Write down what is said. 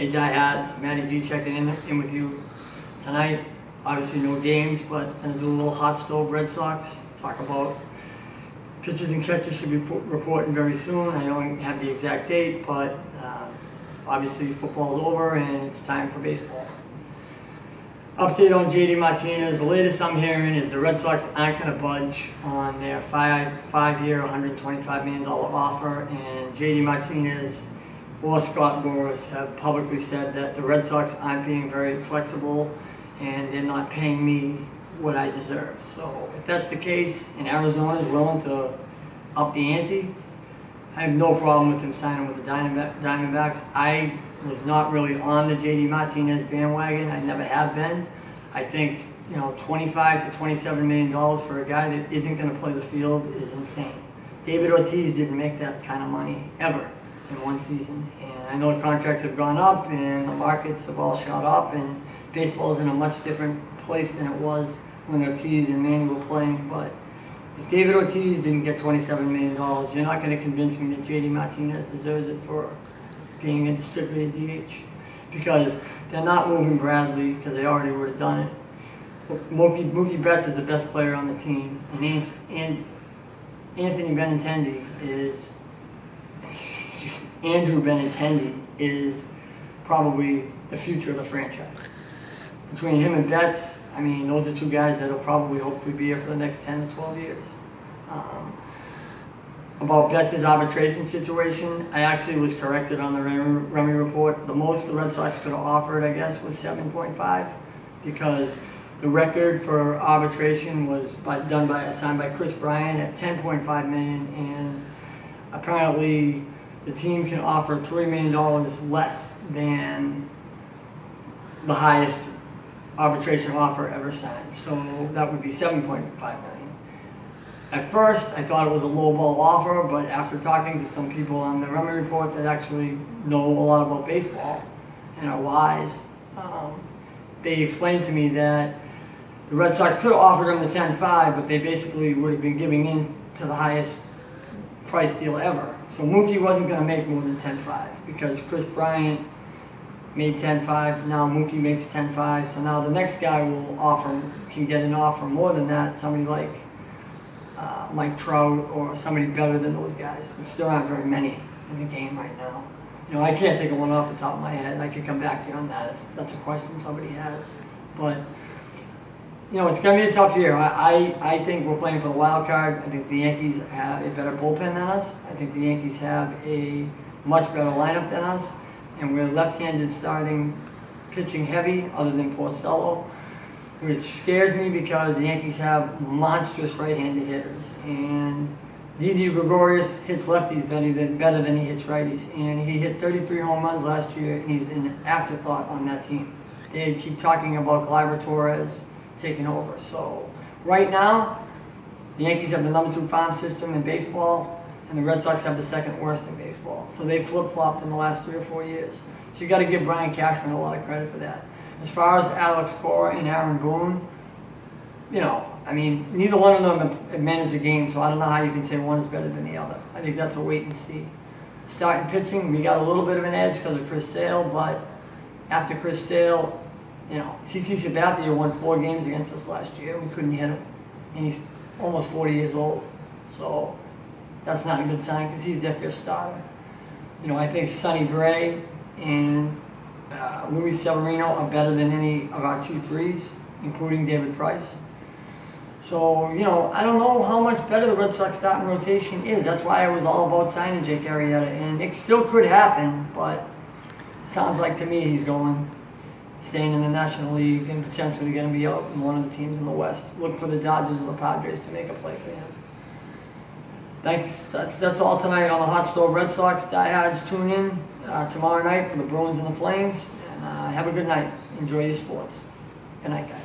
Hey Diehards, Matty G checking in with you tonight. Obviously no games, but gonna do a little hot stove Red Sox. Talk about pitchers and catchers should be reporting very soon. I don't have the exact date, but obviously football's over and it's time for baseball. Update on JD Martinez. The latest I'm hearing is the Red Sox aren't going to budge on their five-year, $125 million offer, and JD Martinez or Scott Boras have publicly said that the Red Sox aren't being very flexible and they're not paying me what I deserve. So if that's the case and Arizona is willing to up the ante, I have no problem with him signing with the Diamondbacks. I was not really on the JD Martinez bandwagon. I never have been. I think, $25 to $27 million for a guy that isn't going to play the field is insane. David Ortiz didn't make that kind of money ever in one season. And I know contracts have gone up and the markets have all shot up and baseball is in a much different place than it was when Ortiz and Manny were playing. But if David Ortiz didn't get $27 million, you're not going to convince me that JD Martinez deserves it for being strictly a DH, because they're not moving Bradley because they already would have done it. Mookie Betts is the best player on the team, and Andrew Benintendi is probably the future of the franchise. Between him and Betts, those are two guys that will probably hopefully be here for the next 10 to 12 years. About Betts' arbitration situation, I actually was corrected on the Remy report. The most the Red Sox could have offered, I guess, was 7.5, because the record for arbitration was signed by Chris Bryant at 10.5 million, and apparently the team can offer $3 million less than the highest arbitration offer ever signed. So that would be 7.5 million. At first, I thought it was a lowball offer, but after talking to some people on the Remy report that actually know a lot about baseball and are wise, they explained to me that the Red Sox could have offered him the 10.5, but they basically would have been giving in to the highest price deal ever. So Mookie wasn't going to make more than 10.5 because Chris Bryant made 10.5. Now Mookie makes 10.5. So now the next guy can get an offer more than that. Somebody like Mike Trout or somebody better than those guys, which still aren't very many in the game right now. I can't think of one off the top of my head. I could come back to you on that if that's a question somebody has. But it's going to be a tough year. I think we're playing for the wild card. I think the Yankees have a better bullpen than us. I think the Yankees have a much better lineup than us. And we're left-handed starting pitching heavy other than Porcello, which scares me because the Yankees have monstrous right-handed hitters. And Didi Gregorius hits lefties better than he hits righties. And he hit 33 home runs last year, and he's an afterthought on that team. They keep talking about Gleyber Torres taking over. So right now, the Yankees have the number 2 farm system in baseball, and the Red Sox have the second worst in baseball. So they flip-flopped in the last 3 or 4 years. So you got to give Brian Cashman a lot of credit for that. As far as Alex Cora and Aaron Boone, neither one of them have managed a game, so I don't know how you can say one is better than the other. I think that's a wait and see. Starting pitching, we got a little bit of an edge because of Chris Sale, but after Chris Sale, CC Sabathia won 4 games against us last year. We couldn't hit him, and he's almost 40 years old. So that's not a good sign because he's their 5th starter. I think Sonny Gray and Luis Severino are better than any of our 2-3s, including David Price. So, I don't know how much better the Red Sox starting rotation is. That's why I was all about signing Jake Arrieta, and it still could happen, but it sounds like to me he's staying in the National League and potentially going to be out in one of the teams in the West. Look for the Dodgers or the Padres to make a play for him. Thanks. That's all tonight on the Hot Stove Red Sox. Diehards, tune in tomorrow night for the Bruins and the Flames. And have a good night. Enjoy your sports. Good night, guys.